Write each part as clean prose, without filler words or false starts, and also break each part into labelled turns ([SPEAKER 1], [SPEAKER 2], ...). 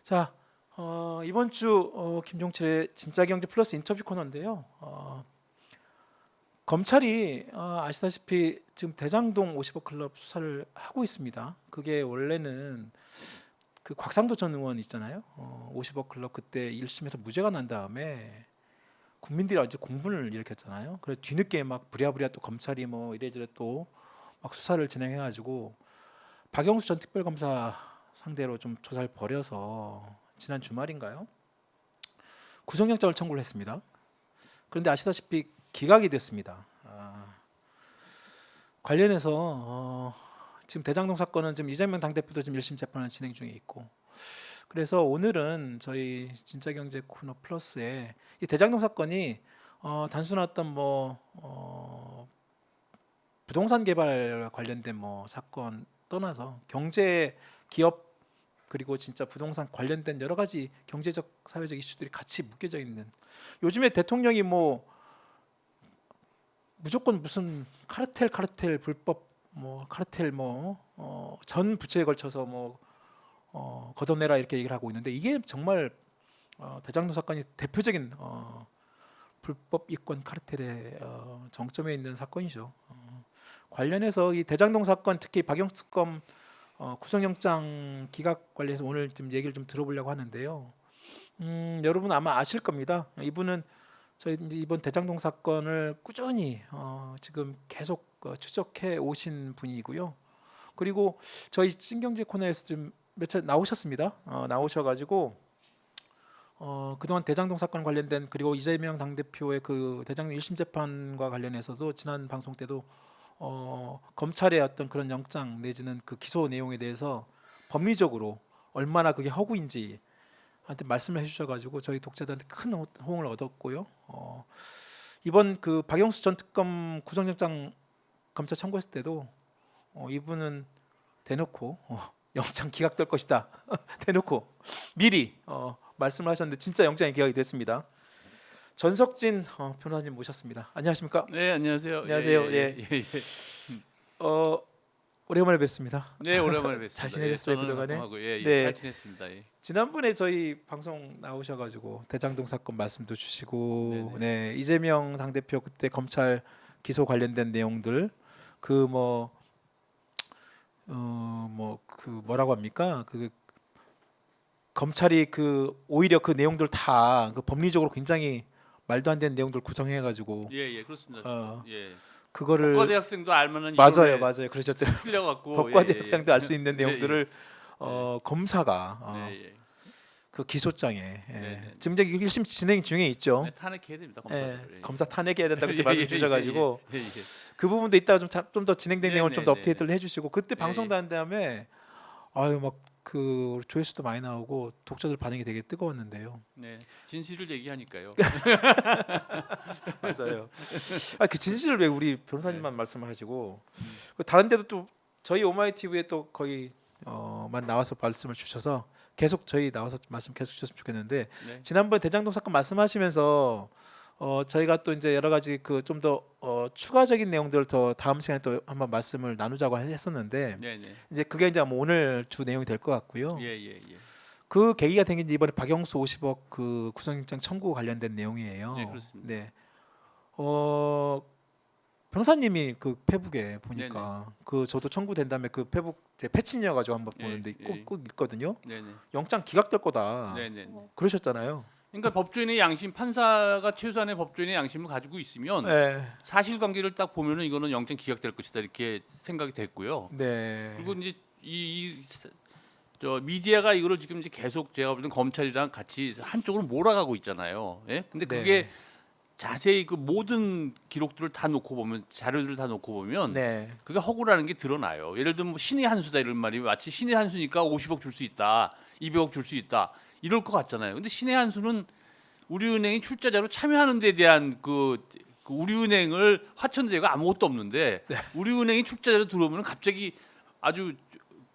[SPEAKER 1] 자, 이번 주 김종철의 진짜경제 플러스 인터뷰 코너인데요. 검찰이 아시다시피 지금 대장동 50억 클럽 수사를 하고 있습니다. 그게 원래는 그 곽상도 전 의원 있잖아요. 50억 클럽 그때 1심에서 무죄가 난 다음에 국민들이 어제 공분을 일으켰잖아요. 그래서 뒤늦게 막 부랴부랴 또 검찰이 뭐 이래저래 또 막 수사를 진행해가지고 박영수 전 특별검사 상대로 좀 조사를 벌여서 지난 주말인가요? 구속영장을 청구를 했습니다. 그런데 아시다시피 기각이 됐습니다. 관련해서 지금 대장동 사건은 지금 이재명 당대표도 지금 1심 재판을 진행 중에 있고, 그래서 오늘은 저희 진짜경제 코너 플러스에 이 대장동 사건이 단순한 어떤 부동산 개발 관련된 사건 떠나서 경제 기업 그리고 진짜 부동산 관련된 여러 가지 경제적 사회적 이슈들이 같이 묶여져 있는, 요즘에 대통령이 무조건 무슨 카르텔 불법 카르텔 전 부처에 걸쳐서 걷어내라 이렇게 얘기를 하고 있는데, 이게 정말 대장동 사건이 대표적인 불법 이권 카르텔의 정점에 있는 사건이죠. 관련해서 이 대장동 사건, 특히 박영수 특검 구속영장 기각 관련해서 오늘 좀 얘기를 좀 들어보려고 하는데요. 여러분 아마 아실 겁니다. 이분은 저희 이번 대장동 사건을 꾸준히 지금 계속 추적해 오신 분이고요. 그리고 저희 신경제 코너에서 좀 몇 차례 나오셨습니다. 나오셔가지고 그동안 대장동 사건 관련된, 그리고 이재명 당대표의 그 대장동 1심 재판과 관련해서도 지난 방송 때도 검찰의 어떤 그런 영장 내지는 그 기소 내용에 대해서 법리적으로 얼마나 그게 허구인지 한테 말씀을 해주셔가지고 저희 독자들한테 큰 호응을 얻었고요. 이번 그 박영수 전 특검 구속영장 검찰 청구했을 때도 이분은 대놓고 영장 기각될 것이다 대놓고 미리 말씀을 하셨는데 진짜 영장이 기각이 됐습니다. 전석진 변호사님 모셨습니다. 안녕하십니까?
[SPEAKER 2] 네, 안녕하세요.
[SPEAKER 1] 안녕하세요. 예. 오래간만에 뵙습니다.
[SPEAKER 2] 네, 오랜만에 뵙습니다.
[SPEAKER 1] 잘 지내셨어요, 그동안에?
[SPEAKER 2] 네,
[SPEAKER 1] 네.
[SPEAKER 2] 잘 지냈습니다. 예.
[SPEAKER 1] 지난번에 저희 방송 나오셔가지고 대장동 사건 말씀도 주시고,
[SPEAKER 2] 네네.
[SPEAKER 1] 네, 이재명 당대표 그때 검찰 기소 관련된 내용들, 그 뭐라고 합니까? 그 검찰이 그 오히려 그 내용들 다 그 법리적으로 굉장히 말도 안 되는 내용들 구성해가지고
[SPEAKER 2] 예, 그렇습니다. 예.
[SPEAKER 1] 그거를
[SPEAKER 2] 법과 대학생도 알만한
[SPEAKER 1] 맞아요,
[SPEAKER 2] 이론에
[SPEAKER 1] 그러셨죠.
[SPEAKER 2] 틀려갖고
[SPEAKER 1] 법과 대학생도 알 수 있는
[SPEAKER 2] 예,
[SPEAKER 1] 내용들을 검사가
[SPEAKER 2] 예.
[SPEAKER 1] 그 기소장에
[SPEAKER 2] 네.
[SPEAKER 1] 지금 이제 1심 진행 중에 있죠.
[SPEAKER 2] 네, 탄핵해야 됩니다.
[SPEAKER 1] 예,
[SPEAKER 2] 검사를.
[SPEAKER 1] 검사 탄핵해야 된다고 그때
[SPEAKER 2] 예,
[SPEAKER 1] 말씀
[SPEAKER 2] 예,
[SPEAKER 1] 주셔가지고
[SPEAKER 2] 예.
[SPEAKER 1] 그 부분도 이따가 좀 더 진행된
[SPEAKER 2] 네,
[SPEAKER 1] 내용을
[SPEAKER 2] 네,
[SPEAKER 1] 좀 더
[SPEAKER 2] 네,
[SPEAKER 1] 업데이트를 해주시고, 그때
[SPEAKER 2] 예,
[SPEAKER 1] 방송도 한 다음에 아유 막 그 조회수도 많이 나오고 독자들 반응이 되게 뜨거웠는데요.
[SPEAKER 2] 네, 진실을 얘기하니까요.
[SPEAKER 1] 맞아요. 그 진실을 왜 우리 변호사님만 말씀을 하시고 다른 데도 또 저희 오마이 TV에 또 거의 만 나와서 말씀을 주셔서 계속 저희 나와서 말씀 계속 주셨으면 좋겠는데,
[SPEAKER 2] 네.
[SPEAKER 1] 지난번 대장동 사건 말씀하시면서 저희가 또 이제 여러 가지 그 좀 더 추가적인 내용들 더 다음 시간에 또 한번 말씀을 나누자고 했었는데,
[SPEAKER 2] 네.
[SPEAKER 1] 이제 그게 이제 뭐 오늘 주 내용이 될 것 같고요.
[SPEAKER 2] 예.
[SPEAKER 1] 그 계기가 된 게 이번에 박영수 50억 그 구속영장 청구 관련된 내용이에요.
[SPEAKER 2] 네, 그렇습니다.
[SPEAKER 1] 네. 변호사님이 그 페북에 보니까 그 저도 청구된 다음에 그 페북 제 패친이어가지고 한번
[SPEAKER 2] 예,
[SPEAKER 1] 보는데
[SPEAKER 2] 예.
[SPEAKER 1] 꼭 있거든요.
[SPEAKER 2] 네.
[SPEAKER 1] 영장 기각될 거다.
[SPEAKER 2] 네.
[SPEAKER 1] 그러셨잖아요.
[SPEAKER 2] 그러니까 법조인의 양심, 판사가 최소한의 법조인의 양심을 가지고 있으면
[SPEAKER 1] 네.
[SPEAKER 2] 사실관계를 딱 보면은 이거는 영장 기각될 것이다 이렇게 생각이 됐고요.
[SPEAKER 1] 네.
[SPEAKER 2] 그리고 이제 저 미디어가 이거를 지금 이제 계속 제가 볼 때는 검찰이랑 같이 한쪽으로 몰아가고 있잖아요. 예? 근데
[SPEAKER 1] 네.
[SPEAKER 2] 그게 자세히 그 모든 기록들을 다 놓고 보면, 자료들을 다 놓고 보면
[SPEAKER 1] 네.
[SPEAKER 2] 그게 허구라는 게 드러나요. 예를 들면 신의 한 수다 이런 말이, 마치 신의 한 수니까 50억 줄 수 있다, 200억 줄 수 있다 이럴 것 같잖아요. 근데 신의 한 수는 우리은행이 출자자로 참여하는 데 대한 그 우리은행을 화천대유가 아무것도 없는데 우리은행이 출자자로 들어오면 갑자기 아주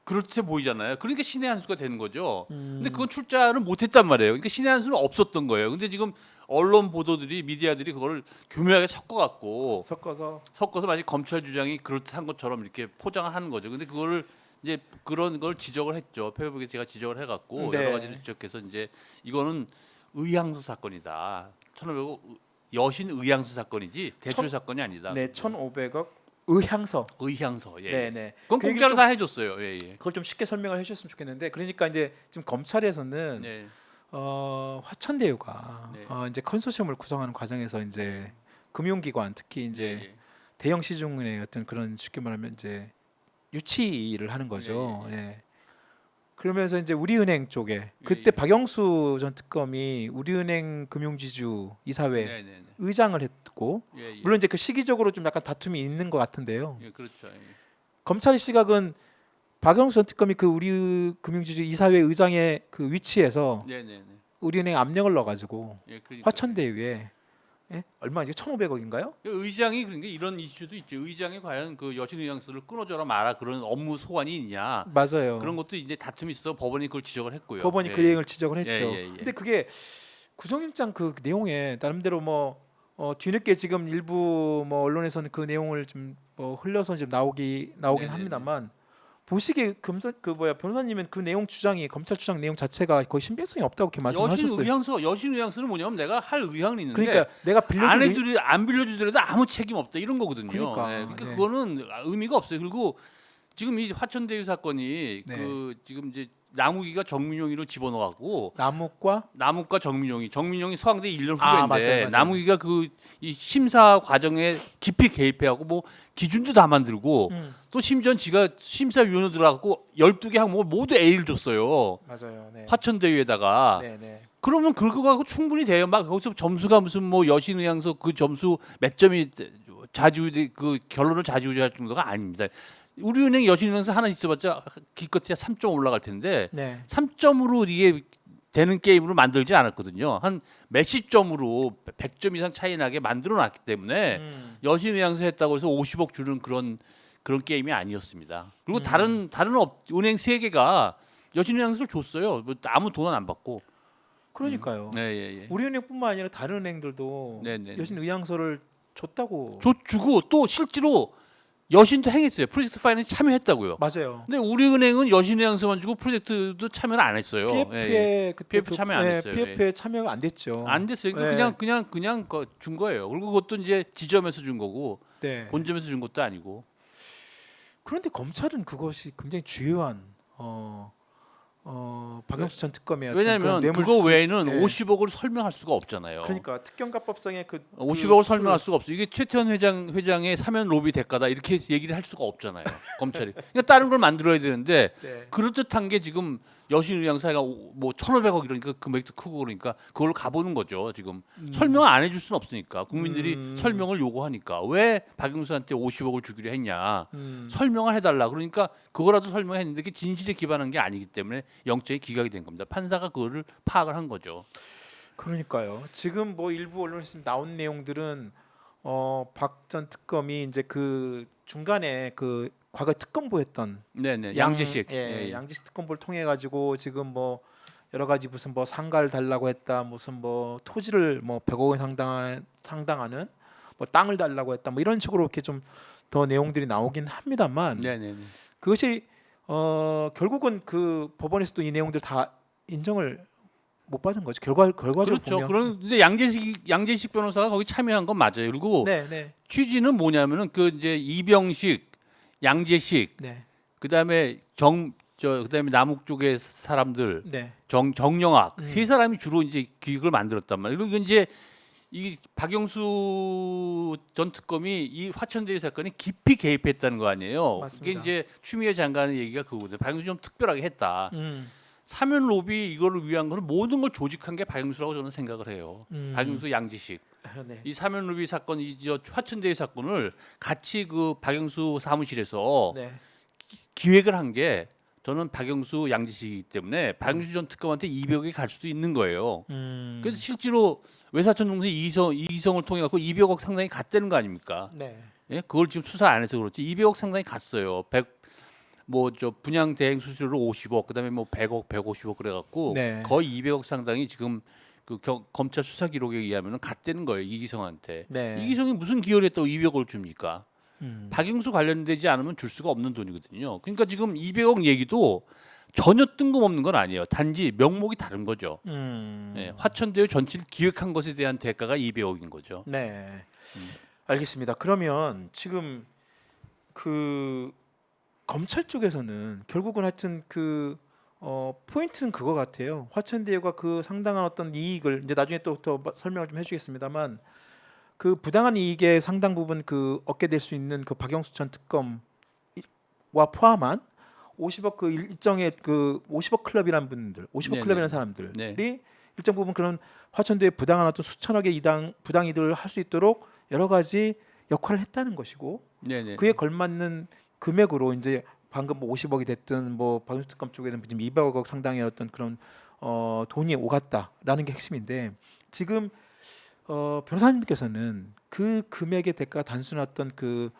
[SPEAKER 2] 그렇게 보이잖아요. 그러니까 신의 한 수가 되는 거죠. 근데 그건 출자를 못했단 말이에요. 그러니까 신의 한 수는 없었던 거예요. 근데 지금 언론 보도들이, 미디어들이 그걸 교묘하게 섞어갖고
[SPEAKER 1] 섞어서
[SPEAKER 2] 마치 검찰 주장이 그렇듯한 것처럼 이렇게 포장을 하는 거죠. 근데 그거를 이제 그런 걸 지적을 했죠. 페이퍼백에 제가 지적을 해갖고
[SPEAKER 1] 네.
[SPEAKER 2] 여러 가지를 지적해서 이제 이거는 의향수 사건이다. 1,500억 여신 의향수 사건이지 대출 사건이 아니다.
[SPEAKER 1] 네, 1,500억 의향서.
[SPEAKER 2] 의향서. 예.
[SPEAKER 1] 네, 네.
[SPEAKER 2] 그건
[SPEAKER 1] 그 얘기를
[SPEAKER 2] 공짜로
[SPEAKER 1] 좀-
[SPEAKER 2] 다 해줬어요. 예, 예.
[SPEAKER 1] 그걸 좀 쉽게 설명을 해주셨으면 좋겠는데, 그러니까 이제 지금 검찰에서는
[SPEAKER 2] 네.
[SPEAKER 1] 화천대유가
[SPEAKER 2] 네.
[SPEAKER 1] 이제 컨소시엄을 구성하는 과정에서 이제 금융기관, 특히 이제
[SPEAKER 2] 예,
[SPEAKER 1] 대형 시중은행 같은 그런 쉽게 말하면 이제 유치를 하는 거죠.
[SPEAKER 2] 예,
[SPEAKER 1] 예. 그러면서 이제 우리은행 쪽에 그때
[SPEAKER 2] 예.
[SPEAKER 1] 박영수 전 특검이 우리은행 금융지주 이사회
[SPEAKER 2] 네, 네, 네.
[SPEAKER 1] 의장을 했고,
[SPEAKER 2] 예, 예.
[SPEAKER 1] 물론 이제 그 시기적으로 좀 약간 다툼이 있는 것 같은데요.
[SPEAKER 2] 예, 그렇죠. 예.
[SPEAKER 1] 검찰의 시각은 박영수 전 특검이 그 우리 금융지주 이사회 의장의 그 위치에서
[SPEAKER 2] 네, 네, 네.
[SPEAKER 1] 우리은행 압력을 넣어가지고
[SPEAKER 2] 예, 그러니까.
[SPEAKER 1] 화천대유에 얼마죠? 1,500억인가요?
[SPEAKER 2] 의장이 그러니까 이런 이슈도 있죠. 의장이 과연 그 여신 의향서를 끊어줘라 마라 그런 업무 소관이 있냐
[SPEAKER 1] 맞아요.
[SPEAKER 2] 그런 것도 이제 다툼이 있어 법원이 그걸 지적을 했고요.
[SPEAKER 1] 법원이
[SPEAKER 2] 예.
[SPEAKER 1] 그 내용을 지적을 했죠.
[SPEAKER 2] 예.
[SPEAKER 1] 근데 그게 구속영장 그 내용에 나름대로 뭐 뒤늦게 지금 일부 뭐 언론에서는 그 내용을 좀 뭐 흘려서 지금 나오긴
[SPEAKER 2] 네네네.
[SPEAKER 1] 합니다만, 보시기에 변호사님은 그 내용 주장이 검찰 주장 내용 자체가 거의 신빙성이 없다고 이렇게 말씀하셨어요.
[SPEAKER 2] 여신 의향서는 뭐냐면 내가 할 의향은 있는데
[SPEAKER 1] 그러니까 내가
[SPEAKER 2] 안 빌려주더라도 아무 책임 없다 이런 거거든요.
[SPEAKER 1] 그러니까,
[SPEAKER 2] 그러니까
[SPEAKER 1] 네.
[SPEAKER 2] 그거는 의미가 없어요. 그리고 지금 이 화천대유 사건이
[SPEAKER 1] 네.
[SPEAKER 2] 그 지금 이제 나무기가 정민용이를 집어넣어갖고
[SPEAKER 1] 남욱과
[SPEAKER 2] 정민용이 서강대 1년 후배인데
[SPEAKER 1] 아, 맞아요.
[SPEAKER 2] 나무기가 그 이 심사 과정에 깊이 개입해하고 뭐 기준도 다 만들고 또 심지어 지가 심사위원으로 들어가고 12개 항목을 모두 A를 줬어요.
[SPEAKER 1] 맞아요. 네.
[SPEAKER 2] 화천대유에다가
[SPEAKER 1] 네.
[SPEAKER 2] 그러면 그거 갖고 충분히 돼요. 막 거기서 점수가 무슨 뭐 여신의향서 그 점수 몇 점이 그 결론을 좌지우지할 정도가 아닙니다. 우리은행 여신의향서 하나 있어봤자 기껏해야 3점 올라갈 텐데
[SPEAKER 1] 네.
[SPEAKER 2] 3점으로 이게 되는 게임으로 만들지 않았거든요. 한 몇십 점으로 100점 이상 차이 나게 만들어 놨기 때문에 여신의향서 했다고 해서 50억 주는 그런 게임이 아니었습니다. 그리고 다른 은행 세 개가 여신의향서를 줬어요. 뭐 아무 돈 안 받고.
[SPEAKER 1] 그러니까요.
[SPEAKER 2] 네, 예.
[SPEAKER 1] 우리은행뿐만 아니라 다른 은행들도
[SPEAKER 2] 네.
[SPEAKER 1] 여신 의향서를 줬다고.
[SPEAKER 2] 주고 또 실제로 여신도 행했어요. 프로젝트 파이낸스 참여했다고요.
[SPEAKER 1] 맞아요.
[SPEAKER 2] 근데 우리은행은 여신의향서만 주고 프로젝트도 참여를 안 했어요.
[SPEAKER 1] PF에 그때
[SPEAKER 2] PF 참여 안 했어요.
[SPEAKER 1] PF에 참여가 안 됐죠.
[SPEAKER 2] 안 됐어요. 그냥 준 거예요. 그리고 그것도 이제 지점에서 준 거고
[SPEAKER 1] 네.
[SPEAKER 2] 본점에서 준 것도 아니고.
[SPEAKER 1] 그런데 검찰은 그것이 굉장히 주요한 박영수 전 특검의 어떤
[SPEAKER 2] 왜냐하면
[SPEAKER 1] 그런
[SPEAKER 2] 그거 외에는
[SPEAKER 1] 네.
[SPEAKER 2] 50억을 설명할 수가 없잖아요.
[SPEAKER 1] 그러니까 특경가법상의
[SPEAKER 2] 50억을 설명할 수가 없어요. 이게 최태원 회장의 사면 로비 대가다 이렇게 얘기를 할 수가 없잖아요. 검찰이. 그러니까 다른 걸 만들어야 되는데
[SPEAKER 1] 네.
[SPEAKER 2] 그럴듯한 게 지금 여신의향사가 뭐 1,500억 이러니까 금액도 크고 그러니까 그걸로 가보는 거죠. 지금 설명 안 해줄 수는 없으니까 국민들이 설명을 요구하니까 왜 박영수한테 50억을 주기로 했냐 설명을 해달라. 그러니까 그거라도 설명했는데 그게 진실에 기반한 게 아니기 때문에 영장이 기각이 된 겁니다. 판사가 그거를 파악을 한 거죠.
[SPEAKER 1] 그러니까요. 지금 뭐 일부 언론에서 나온 내용들은 박 전 특검이 이제 그 중간에 그 과거 특검보였던
[SPEAKER 2] 네네 양재식
[SPEAKER 1] 양재식 특검보를 통해 가지고 지금 뭐 여러 가지 무슨 뭐 상가를 달라고 했다, 무슨 뭐 토지를 뭐 100억 원 상당하는 뭐 땅을 달라고 했다, 뭐 이런 식으로 이렇게 좀 더 내용들이 나오긴 합니다만
[SPEAKER 2] 네네
[SPEAKER 1] 그것이 결국은 그 법원에서도 이 내용들 다 인정을 못 받은 거죠. 결과적으로
[SPEAKER 2] 그렇죠.
[SPEAKER 1] 보면.
[SPEAKER 2] 그런데 양재식 변호사가 거기 참여한 건 맞아요. 그리고
[SPEAKER 1] 네.
[SPEAKER 2] 취지는 뭐냐면은 그 이제 이병식, 양재식,
[SPEAKER 1] 네.
[SPEAKER 2] 그다음에 그다음에 남욱 쪽의 사람들
[SPEAKER 1] 네.
[SPEAKER 2] 정영학 세 사람이 주로 이제 기획을 만들었단 말이에요. 그리고 이제 이 박영수 전 특검이 이 화천대유 사건에 깊이 개입했다는 거 아니에요.
[SPEAKER 1] 맞습니다.
[SPEAKER 2] 이게 이제 추미애 장관의 얘기가 그거거든요. 박영수 좀 특별하게 했다. 사면 로비 이거를 위한 거는 모든 걸 조직한 게 박영수라고 저는 생각을 해요. 박영수, 양지식.
[SPEAKER 1] 네.
[SPEAKER 2] 이 사면 로비 사건, 화천대유 사건을 같이 그 박영수 사무실에서
[SPEAKER 1] 네.
[SPEAKER 2] 기획을 한 게 저는 박영수, 양지식이기 때문에 박영수 전 특검한테 200억이 갈 수도 있는 거예요. 그래서 실제로 외사촌 동생 이희성을 통해 갖고 200억 상당히 갔다는 거 아닙니까?
[SPEAKER 1] 네.
[SPEAKER 2] 예? 그걸 지금 수사 안 해서 그렇지 200억 상당히 갔어요. 분양 대행 수수료로 50억, 그다음에 뭐 100억, 150억 그래갖고
[SPEAKER 1] 네.
[SPEAKER 2] 거의 200억 상당히 지금 그 검찰 수사 기록에 의하면은 갔다는 거예요 이기성한테.
[SPEAKER 1] 네.
[SPEAKER 2] 이기성이 무슨 기여를 했다고 200억을 줍니까? 박영수 관련되지 않으면 줄 수가 없는 돈이거든요. 그러니까 지금 200억 얘기도 전혀 뜬금없는 건 아니에요. 단지 명목이 다른 거죠. 예, 화천대유 전체를 기획한 것에 대한 대가가 200억인 거죠.
[SPEAKER 1] 네. 알겠습니다. 그러면 지금 그 검찰 쪽에서는 결국은 하여튼 그 포인트는 그거 같아요. 화천대유가 그 상당한 어떤 이익을 이제 나중에 또 설명을 좀 해주겠습니다만 그 부당한 이익의 상당 부분 그 얻게 될 수 있는 그 박영수 전 특검과 포함한 50억 그 일정의 그 50억 클럽이라는 분들, 50억
[SPEAKER 2] 네네.
[SPEAKER 1] 클럽이라는 사람들이
[SPEAKER 2] 네.
[SPEAKER 1] 일정 부분 그런 화천대유에 부당한 어떤 수천억의 부당 이득을 할 수 있도록 여러 가지 역할을 했다는 것이고
[SPEAKER 2] 네네.
[SPEAKER 1] 그에 걸맞는 금액으로 이제 방금 뭐 50억이 됐든 뭐 박영수 특검 쪽에는 지금 200억 상당의 어떤 그런 돈이 오갔다라는 게 핵심인데 지금 변호사님께서는 그 금액의 대가가 단순한 어떤 그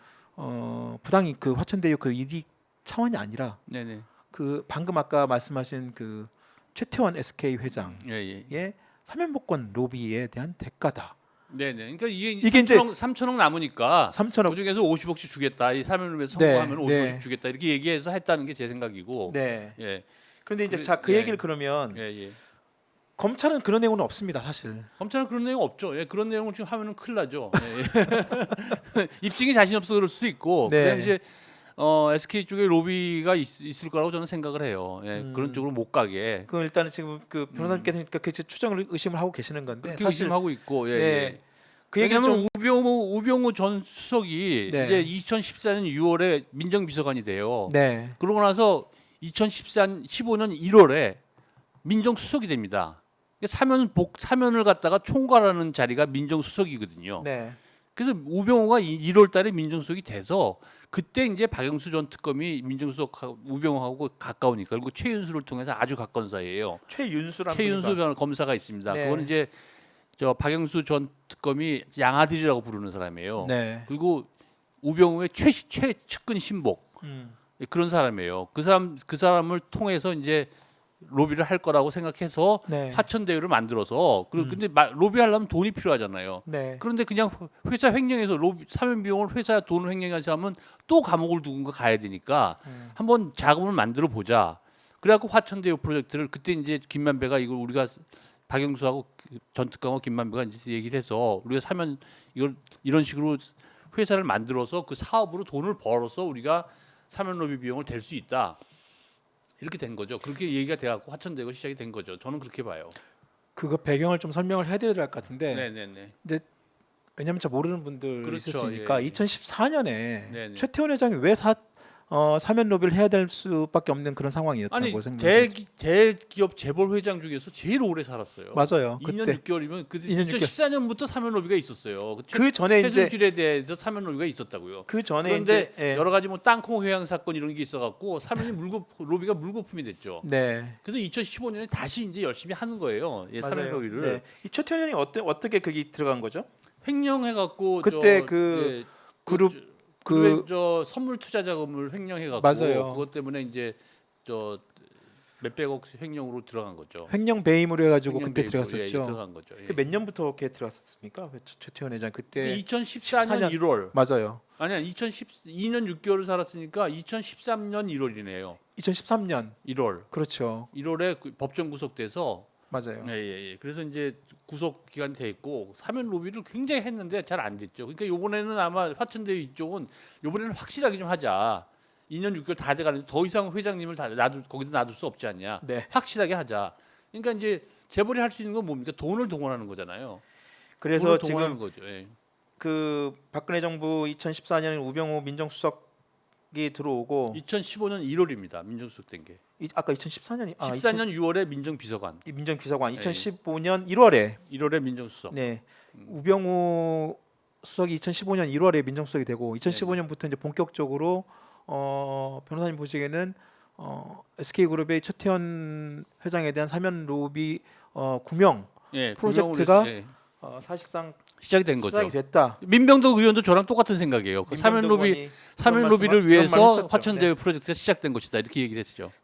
[SPEAKER 1] 부당이 그 화천대유 그 이익 차원이 아니라
[SPEAKER 2] 네네.
[SPEAKER 1] 그 방금 아까 말씀하신 그 최태원 SK 회장의
[SPEAKER 2] 예.
[SPEAKER 1] 사면복권 로비에 대한 대가다.
[SPEAKER 2] 네네. 그러니까 이게
[SPEAKER 1] 이게 이제
[SPEAKER 2] 3천억 남으니까
[SPEAKER 1] 3천억.
[SPEAKER 2] 그 중에서 50억씩 주겠다. 이 사면으로
[SPEAKER 1] 네,
[SPEAKER 2] 성공하면 50억씩
[SPEAKER 1] 네.
[SPEAKER 2] 주겠다. 이렇게 얘기해서 했다는 게 제 생각이고.
[SPEAKER 1] 네.
[SPEAKER 2] 예.
[SPEAKER 1] 그런데 이제
[SPEAKER 2] 그래-
[SPEAKER 1] 자 그
[SPEAKER 2] 예.
[SPEAKER 1] 얘기를 그러면
[SPEAKER 2] 예.
[SPEAKER 1] 검찰은 그런 내용은 없습니다, 사실.
[SPEAKER 2] 검찰은 그런 내용 없죠. 예, 그런 내용을 지금 하면은 큰일 나죠. 예. 입증이 자신 없어 그럴 수도 있고.
[SPEAKER 1] 네.
[SPEAKER 2] 그다음에 이제 SK 쪽에 로비가 있을 거라고 저는 생각을 해요. 예, 그런 쪽으로 못 가게.
[SPEAKER 1] 그 일단은 지금 그 변호사님께서 그 추정을 의심을 하고 계시는 건데
[SPEAKER 2] 그렇게
[SPEAKER 1] 사실
[SPEAKER 2] 의심하고 있고. 예.
[SPEAKER 1] 네.
[SPEAKER 2] 예.
[SPEAKER 1] 그 얘기를 좀
[SPEAKER 2] 왜냐하면 우병우 전 수석이
[SPEAKER 1] 네.
[SPEAKER 2] 이제 2014년 6월에 민정비서관이 돼요.
[SPEAKER 1] 네.
[SPEAKER 2] 그러고 나서 2015년 1월에 민정수석이 됩니다. 사면을 갖다가 총괄하는 자리가 민정수석이거든요.
[SPEAKER 1] 네.
[SPEAKER 2] 그래서 우병우가 1월달에 민정수석이 돼서 그때 이제 박영수 전 특검이 민정수석 우병우하고 가까우니까 그리고 최윤수를 통해서 아주 가까운 사이예요.
[SPEAKER 1] 최윤수라는
[SPEAKER 2] 최윤수
[SPEAKER 1] 분인가?
[SPEAKER 2] 검사가 있습니다.
[SPEAKER 1] 네.
[SPEAKER 2] 그거는 이제 저 박영수 전 특검이 양아들이라고 부르는 사람이에요.
[SPEAKER 1] 네.
[SPEAKER 2] 그리고 우병우의 최측근 신복 그런 사람이에요. 그 사람을 통해서 이제 로비를 할 거라고 생각해서
[SPEAKER 1] 네.
[SPEAKER 2] 화천대유를 만들어서 근데 로비하려면 돈이 필요하잖아요.
[SPEAKER 1] 네.
[SPEAKER 2] 그런데 그냥 회사 횡령해서 사면 비용을 회사 돈을 횡령해서 하면 또 감옥을 누군가 가야 되니까 한번 자금을 만들어 보자. 그래갖고 화천대유 프로젝트를 그때 이제 김만배가 이걸 우리가 박영수하고 전 특검하고 김만배가 이제 얘기를 해서 우리가 사면 이걸 이런 식으로 회사를 만들어서 그 사업으로 돈을 벌어서 우리가 사면 로비 비용을 댈 수 있다. 이렇게 된 거죠. 그렇게 얘기가 돼갖고 화천대유가 시작이 된 거죠. 저는 그렇게 봐요.
[SPEAKER 1] 그거 배경을 좀 설명을 해드려야 될 것 같은데
[SPEAKER 2] 네네네.
[SPEAKER 1] 왜냐하면 잘 모르는 분들
[SPEAKER 2] 그렇죠.
[SPEAKER 1] 있을 수 있으니까
[SPEAKER 2] 예.
[SPEAKER 1] 2014년에
[SPEAKER 2] 네네.
[SPEAKER 1] 최태원 회장이 왜 사면 로비를 해야 될 수밖에 없는 그런 상황이었다고
[SPEAKER 2] 아니
[SPEAKER 1] 생각해요.
[SPEAKER 2] 대기업 재벌 회장 중에서 제일 오래 살았어요.
[SPEAKER 1] 맞아요.
[SPEAKER 2] 2년
[SPEAKER 1] 그때
[SPEAKER 2] 6개월이면 그
[SPEAKER 1] 2년 6개월.
[SPEAKER 2] 2014년부터 사면 로비가 있었어요.
[SPEAKER 1] 그 전에 이제
[SPEAKER 2] 최순실에 대해서 사면 로비가 있었다고요.
[SPEAKER 1] 그 전에
[SPEAKER 2] 그런데
[SPEAKER 1] 이제 예.
[SPEAKER 2] 여러 가지 뭐 땅콩 회항 사건 이런 게 있어갖고 사면이 로비가 물거품이 됐죠.
[SPEAKER 1] 네.
[SPEAKER 2] 그래서 2015년에 다시 이제 열심히 하는 거예요. 예, 사면
[SPEAKER 1] 맞아요.
[SPEAKER 2] 로비를
[SPEAKER 1] 네. 이 최태원 회장이 어떻게 그게 들어간 거죠?
[SPEAKER 2] 횡령해갖고
[SPEAKER 1] 그때
[SPEAKER 2] 저,
[SPEAKER 1] 그
[SPEAKER 2] 예,
[SPEAKER 1] 그룹
[SPEAKER 2] 저 선물 투자 자금을 횡령해갖고
[SPEAKER 1] 맞아요.
[SPEAKER 2] 그것 때문에 이제 저 몇백억 횡령으로 들어간 거죠.
[SPEAKER 1] 횡령 배임으로 해가지고
[SPEAKER 2] 횡령
[SPEAKER 1] 그때
[SPEAKER 2] 배임으로,
[SPEAKER 1] 들어갔었죠.
[SPEAKER 2] 예, 들어간 거죠. 예.
[SPEAKER 1] 몇 년부터 그렇게 들어갔었습니까? 최태원 회장 그때
[SPEAKER 2] 2014년 1월
[SPEAKER 1] 맞아요.
[SPEAKER 2] 아니야 2012년 6개월을 살았으니까 2013년 1월이네요.
[SPEAKER 1] 2013년
[SPEAKER 2] 1월
[SPEAKER 1] 그렇죠.
[SPEAKER 2] 1월에 그 법정 구속돼서
[SPEAKER 1] 맞아요.
[SPEAKER 2] 예. 그래서 이제 구속 기간 돼 있고 사면 로비를 굉장히 했는데 잘 안 됐죠. 그러니까 이번에는 아마 화천대유 이쪽은 이번에는 확실하게 좀 하자. 2년 6개월 다 돼가는데 더 이상 회장님을 거기다 놔둘 수 없지 않냐.
[SPEAKER 1] 네.
[SPEAKER 2] 확실하게 하자. 그러니까 이제 재벌이 할 수 있는 건 뭡니까? 돈을 동원하는 거잖아요.
[SPEAKER 1] 그래서
[SPEAKER 2] 돈을
[SPEAKER 1] 지금
[SPEAKER 2] 동원하는 거죠. 예.
[SPEAKER 1] 그 박근혜 정부 2014년 우병우 민정수석이 들어오고
[SPEAKER 2] 2015년 1월입니다. 민정수석 된 게.
[SPEAKER 1] 아까 2014년이
[SPEAKER 2] 14년 6월에 민정비서관,
[SPEAKER 1] 민정비서관
[SPEAKER 2] 네.
[SPEAKER 1] 2015년 1월에
[SPEAKER 2] 1월에 민정수석.
[SPEAKER 1] 네 우병우 수석이 2015년 1월에 민정수석이 되고
[SPEAKER 2] 네.
[SPEAKER 1] 2015년부터 이제 본격적으로 변호사님 보시기에는 SK그룹의 최태원 회장에 대한 사면 로비 구명
[SPEAKER 2] 예,
[SPEAKER 1] 프로젝트가
[SPEAKER 2] 구명으로
[SPEAKER 1] 사실상
[SPEAKER 2] 시작이 된 거죠.
[SPEAKER 1] 시작이 됐다.
[SPEAKER 2] 민병덕 의원도 저랑 똑같은 생각이에요. 그 사면
[SPEAKER 1] 민병덕
[SPEAKER 2] 로비
[SPEAKER 1] 의원이
[SPEAKER 2] 사면
[SPEAKER 1] 그런
[SPEAKER 2] 로비를
[SPEAKER 1] 그런 말
[SPEAKER 2] 위해서
[SPEAKER 1] 했었죠.
[SPEAKER 2] 화천대유
[SPEAKER 1] 네.
[SPEAKER 2] 프로젝트가 시작된 것이다 이렇게 얘기를 했죠.